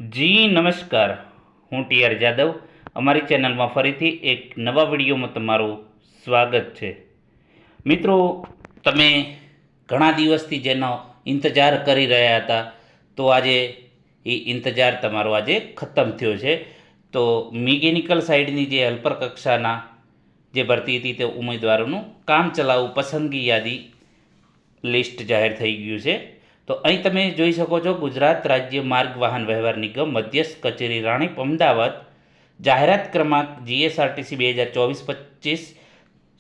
જી નમસ્કાર, હું ટીઆર જાદવ. અમારી ચેનલમાં ફરીથી એક નવા વિડીયોમાં તમારું સ્વાગત છે. મિત્રો, તમે ઘણા દિવસથી જેનો ઇંતજાર કરી રહ્યા હતા, તો આજે એ ઇંતજાર તમારો આજે ખતમ થયો છે. તો મિકેનિકલ સાઇડની જે હેલ્પર કક્ષાના જે ભરતી હતી તે ઉમેદવારોનું કામચલાઉ પસંદગી યાદી લિસ્ટ જાહેર થઈ ગયું છે. તો અહીં તમે જોઈ શકો છો, ગુજરાત રાજ્ય માર્ગ વાહન વ્યવહાર નિગમ મધ્યસ્થ કચેરી રાણીપ અમદાવાદ, જાહેરાત ક્રમાંક GSRTC 2024-25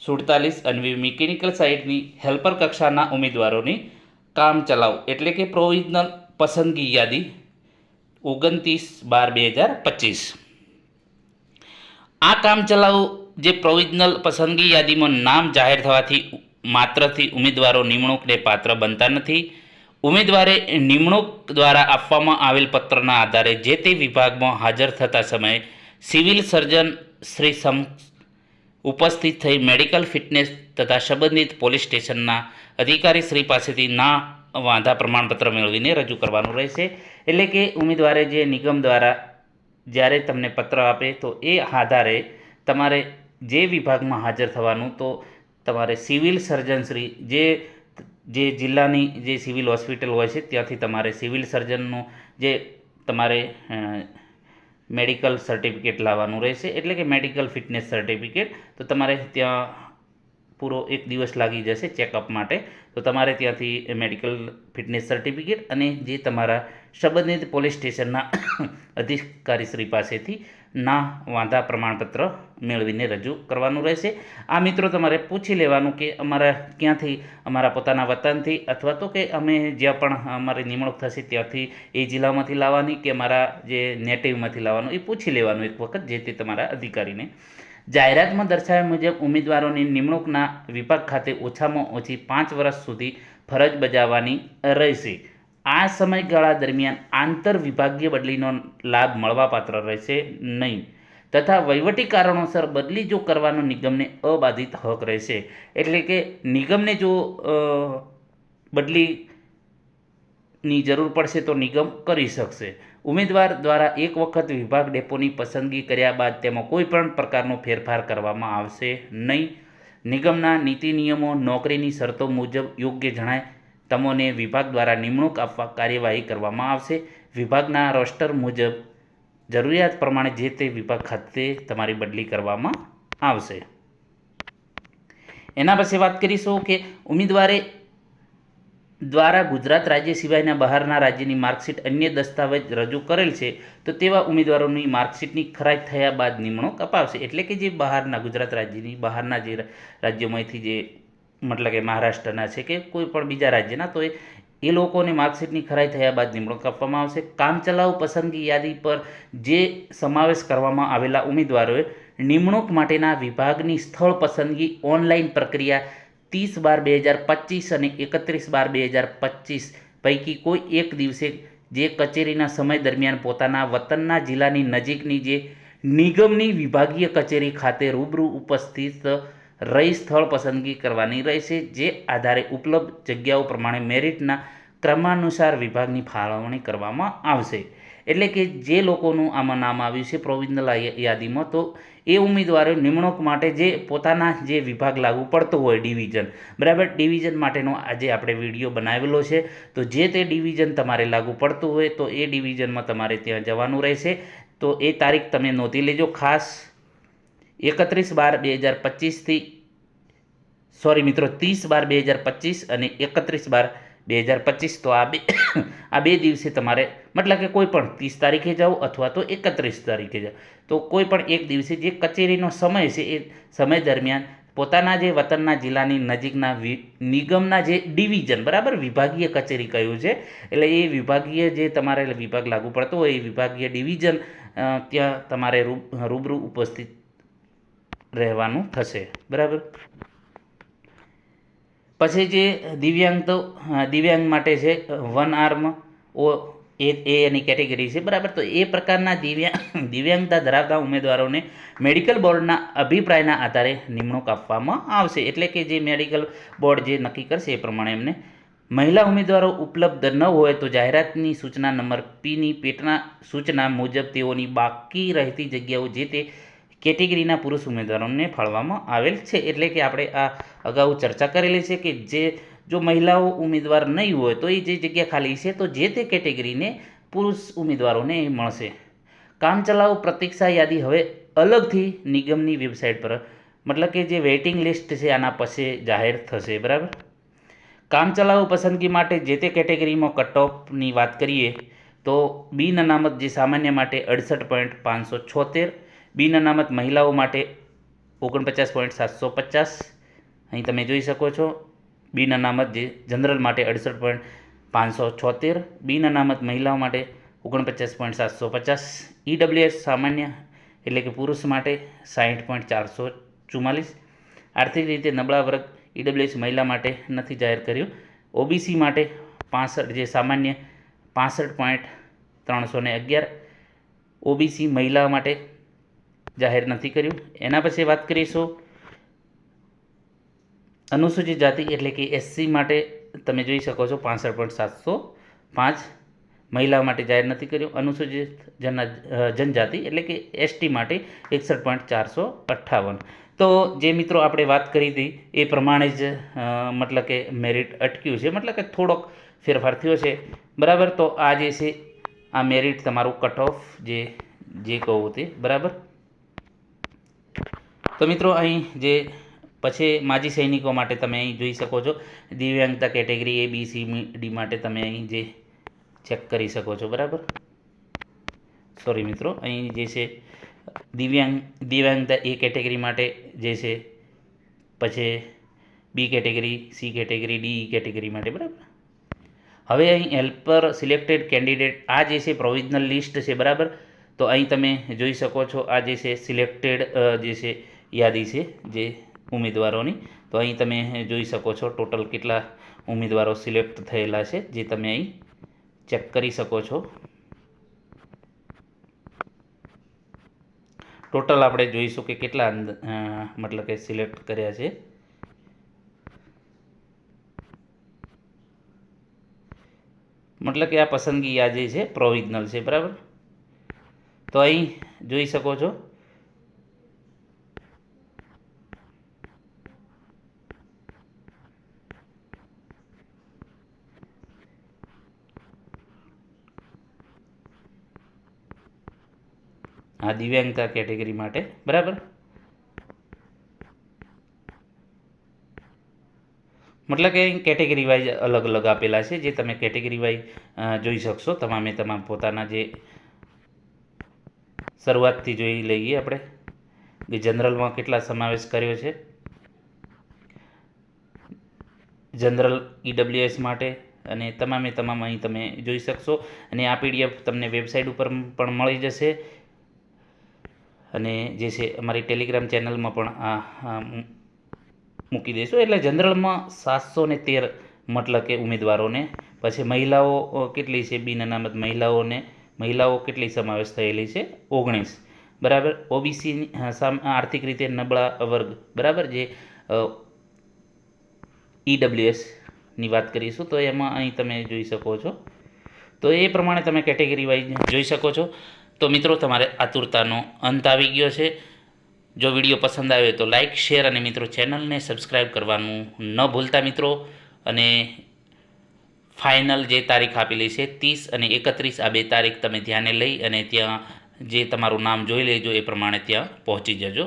47 અન્વયે મિકેનિકલ સાઇટની હેલ્પર કક્ષાના ઉમેદવારોની કામચલાઉ એટલે કે પ્રોવિઝનલ પસંદગી યાદી 29/12/2025. આ કામચલાઉ જે પ્રોવિઝનલ પસંદગી યાદીમાં નામ જાહેર થવાથી માત્રથી ઉમેદવારો નિમણૂકને પાત્ર બનતા નથી. ઉમેદવારે નિમણૂક દ્વારા આપવામાં આવેલ પત્રના આધારે જે તે વિભાગમાં હાજર થતા સમયે સિવિલ સર્જન શ્રી સમક્ષ ઉપસ્થિત થઈ મેડિકલ ફિટનેસ તથા સંબંધિત પોલીસ સ્ટેશનના અધિકારી શ્રી પાસેથી ના વાંધા પ્રમાણપત્ર મેળવીને રજૂ કરવાનું રહેશે. એટલે કે ઉમેદવારે જે નિગમ દ્વારા જ્યારે તમને પત્ર આપે તો એ આધારે તમારે જે વિભાગમાં હાજર થવાનું, તો તમારે સિવિલ સર્જનશ્રી જે જિલ્લાની જે સિવિલ હોસ્પિટલ હોય છે ત્યાંથી તમારે સિવિલ સર્જનનું જે તમારે મેડિકલ સર્ટિફિકેટ લાવવાનું રહેશે. એટલે કે મેડિકલ ફિટનેસ સર્ટિફિકેટ. તો તમારે ત્યાં પૂરો 1 દિવસ લાગી જશે ચેકઅપ માટે. તો તમારે ત્યાંથી મેડિકલ ફિટનેસ સર્ટિફિકેટ અને જે તમારા સંબંધિત પોલીસ સ્ટેશનના અધિકારીશ્રી પાસેથી ના વાંધા પ્રમાણપત્ર મેળવીને રજૂ કરવાનું રહેશે. આ મિત્રો તમારે પૂછી લેવાનું કે અમારા ક્યાંથી, અમારા પોતાના વતનથી, અથવા તો કે અમે જ્યાં પણ અમારી નિમણૂક થશે ત્યાંથી એ જિલ્લામાંથી લાવવાની કે અમારા જે નેટિવમાંથી લાવવાનું, એ પૂછી લેવાનું એક વખત જે તે તમારા અધિકારીને. જાહેરાતમાં દર્શાવ્યા મુજબ ઉમેદવારોની નિમણૂકના વિભાગ ખાતે ઓછામાં ઓછી 5 વર્ષ સુધી ફરજ બજાવવાની રહેશે. આ સમયગાળા દરમિયાન આંતર વિભાગીય બદલીનો લાભ મળવાપાત્ર રહેશે નહીં, તથા વહીવટી કારણોસર બદલી જો કરવાનો નિગમને અબાધિત હક રહેશે. એટલે કે નિગમને જો બદલીની જરૂર પડશે તો નિગમ કરી શકશે. ઉમેદવાર દ્વારા એક વખત વિભાગ ડેપોની પસંદગી કર્યા બાદ તેમાં કોઈ પણ પ્રકારનો ફેરફાર કરવામાં આવશે નહીં. નિગમના નીતિ નિયમો નોકરીની શરતો મુજબ યોગ્ય જણાય તમને વિભાગ દ્વારા નિમણૂક આપવા કાર્યવાહી કરવામાં આવશે. વિભાગના રોસ્ટર મુજબ જરૂરિયાત પ્રમાણે જે તે વિભાગ ખાતે તમારી બદલી કરવામાં આવશે. એના પછી વાત કરીશું કે ઉમેદવારે દ્વારા ગુજરાત રાજ્ય સિવાયના બહારના રાજ્યની માર્કશીટ અન્ય દસ્તાવેજ રજૂ કરેલ છે તો તેવા ઉમેદવારોની માર્કશીટની ખરાઈ થયા બાદ નિમણૂક અપાવશે. એટલે કે જે બહારના, ગુજરાત રાજ્યની બહારના જે રાજ્યોમાંથી જે મતલબ કે મહારાષ્ટ્રના છે કે કોઈ પણ બીજા રાજ્યના, તો એ લોકોને માર્કશીટની ખરાઈ થયા બાદ નિમણૂક આપવામાં આવશે. કામચલાઉ પસંદગી યાદી પર જે સમાવેશ કરવામાં આવેલા ઉમેદવારોએ નિમણૂક માટેના વિભાગની સ્થળ પસંદગી ઓનલાઈન પ્રક્રિયા 30/12/25 અને 31/12/25 પૈકી કોઈ એક દિવસે જે કચેરીના સમય દરમિયાન પોતાના વતનના જિલ્લાની નજીકની જે નિગમની વિભાગીય કચેરી ખાતે રૂબરૂ ઉપસ્થિત રહી સ્થળ પસંદગી કરવાની રહેશે. જે આધારે ઉપલબ્ધ જગ્યાઓ પ્રમાણે મેરિટના ક્રમાનુસાર વિભાગની ફાળવણી કરવામાં આવશે. એટલે કે જે લોકોનું આમાં નામ આવ્યું છે પ્રોવિઝનલ યાદીમાં, તો એ ઉમેદવારો નિમણૂક માટે જે પોતાના જે વિભાગ લાગુ પડતો હોય, ડિવિઝન, બરાબર, ડિવિઝન માટેનો આજે આપણે વિડીયો બનાવેલો છે. તો જે તે ડિવિઝન તમારે લાગુ પડતું હોય તો એ ડિવિઝનમાં તમારે ત્યાં જવાનું રહેશે. તો એ તારીખ તમે નોંધી લેજો ખાસ. 31/12/2025 સોરી મિત્રો, 30/12/2025 અને 31/12/2025. તો આ બે દિવસે તમારે, મતલબ કે કોઈ પણ 30 તારીખે જાઓ અથવા તો 31 તારીખે જાઓ, તો કોઈ પણ એક દિવસે જે કચેરીનો સમય છે એ સમય દરમિયાન પોતાના જે વતનના જિલ્લાની નજીકના નિગમના જે ડિવિઝન, બરાબર, વિભાગીય કચેરી કહ્યું છે, એટલે એ વિભાગીય જે તમારે વિભાગ લાગુ પડતો હોય એ વિભાગીય ડિવિઝન ત્યાં તમારે રૂબરૂ ઉપસ્થિત રહેવાનું થશે, બરાબર. પછી જે દિવ્યાંગ માટે છે, 1 આર્મ એ એની કેટેગરી છે, બરાબર. તો એ પ્રકારના દિવ્યાંગતા ધરાવતા ઉમેદવારોને મેડિકલ બોર્ડના અભિપ્રાયના આધારે નિમણૂક આપવામાં આવશે. એટલે કે જે મેડિકલ બોર્ડ જે નક્કી કરશે એ પ્રમાણે એમને મહિલા ઉમેદવારો ઉપલબ્ધ ન હોય તો જાહેરાતની સૂચના નંબર પીની પેટના સૂચના મુજબ તેઓની બાકી રહેતી જગ્યાઓ જે તે કેટેગરીના પુરુષ ઉમેદવારોને ફાળવવામાં આવેલ છે. એટલે કે આપણે આ અગાઉ ચર્ચા કરેલી છે કે જો મહિલાઓ ઉમેદવાર નહીં હોય તો એ જે જગ્યા ખાલી છે તો જે તે કેટેગરીને પુરુષ ઉમેદવારોને એ મળશે. કામચલાઉ પ્રતીક્ષા યાદી હવે અલગથી નિગમની વેબસાઇટ પર, મતલબ કે જે વેઇટિંગ લિસ્ટ છે આના પછી જાહેર થશે. બરાબર. કામચલાઉ પસંદગી માટે જે તે કેટેગરીમાં કટ ઓફની વાત કરીએ તો બિન અનામત જે સામાન્ય માટે 68.576, બિન અનામત મહિલાઓ માટે 49.750. અહીં તમે જોઈ શકો છો. બિન અનામત જે જનરલ માટે 68.576, બિન અનામત મહિલાઓ માટે 49.750, ઈડબ્લ્યુએસ સામાન્ય એટલે કે પુરુષ માટે 60.444, આર્થિક રીતે નબળા વર્ગ ઈડબ્લ્યુએસ મહિલા માટે નથી જાહેર કર્યું. ઓબીસી માટે 65 જે સામાન્ય 65.311, ઓબીસી મહિલા માટે જાહેર નથી કર્યું. એના પછી વાત કરીશું અનુસૂચિત જાતિ એટલે કે એસસી માટે તમે જોઈ શકો છો 65.705, મહિલાઓ માટે જાહેર નથી કર્યું. અનુસૂચિત જનજાતિ એટલે કે એસટી માટે 61.458. તો જે મિત્રો આપણે વાત કરી હતી એ પ્રમાણે જ મતલબ કે મેરિટ અટક્યું છે, મતલબ કે થોડોક ફેરફાર થયો છે. બરાબર. તો આ જે છે આ મેરિટ તમારું કટ ઓફ જે કહું તે. બરાબર. તો મિત્રો અહીં જે પછી માજી સૈનિકો માટે તમે અહીં જોઈ શકો છો દિવ્યાંગતા category A B C D માટે તમે અહીં જે ચેક કરી શકો છો. બરાબર. સોરી મિત્રો, અહીં જે છે દિવ્યાંગતા A કેટેગરી માટે જે છે, પછી B category, C category, D category માટે. બરાબર. હવે અહીં હેલ્પર સિલેક્ટેડ કેન્ડિડેટ આ જે છે પ્રોવિઝનલ લિસ્ટ છે. બરાબર. તો અહીં તમે જોઈ શકો છો આ જે છે સિલેક્ટેડ જે છે યાદી છે જે ઉમેદવારોની. તો અહીં તમે જોઈ શકો છો ટોટલ કેટલા ઉમેદવારો સિલેક્ટ થયેલા છે જે તમે અહીં ચેક કરી શકો છો. ટોટલ આપણે જોઈશું કે કેટલા મતલબ કે સિલેક્ટ કર્યા છે. મતલબ કે આ પસંદગી યાદી છે પ્રોવિઝનલ છે. બરાબર. તો અહીં જોઈ શકો છો આ દિવ્યાંગતા કેટેગરી માટે. બરાબર. મતલબ કે કેટેગરી વાઇઝ અલગ અલગ આપેલા છે જે તમે કેટેગરી વાઇઝ જોઈ શકશો. તમામ પોતાના જે શરૂઆતથી જોઈ લઈએ આપણે કે જનરલમાં કેટલા સમાવેશ કર્યો છે. જનરલ ઈડબ્લ્યુએસ માટે અને તમામ અહીં તમે જોઈ શકશો. અને આ પીડીએફ તમને વેબસાઇટ ઉપર પણ મળી જશે અને જે છે અમારી ટેલિગ્રામ ચેનલમાં પણ આ મૂકી દઈશું. એટલે જનરલમાં 713 મતલબ કે ઉમેદવારોને, પછી મહિલાઓ કેટલી છે, બિન અનામત મહિલાઓ કેટલી સમાવેશ થયેલી છે 19. બરાબર. ઓબીસી આર્થિક રીતે નબળા વર્ગ. બરાબર. જે ઈડબ્લ્યુએસની વાત કરીશું તો એમાં અહીં તમે જોઈ શકો છો. તો એ પ્રમાણે તમે કેટેગરી વાઇઝ જોઈ શકો છો. તો મિત્રો તમારે આતુરતાનો અંત આવી ગયો છે. જો વિડીયો પસંદ આવ્યો તો લાઇક, શેર અને મિત્રો ચેનલને સબસ્ક્રાઈબ કરવાનું ન ભૂલતા મિત્રો. અને ફાઇનલ જે તારીખ આપેલી છે 30 અને 31, આ 2 તારીખ તમે ધ્યાને લઈ અને ત્યાં જે તમારું નામ જોઈ લેજો, એ પ્રમાણે ત્યાં પહોંચી જજો.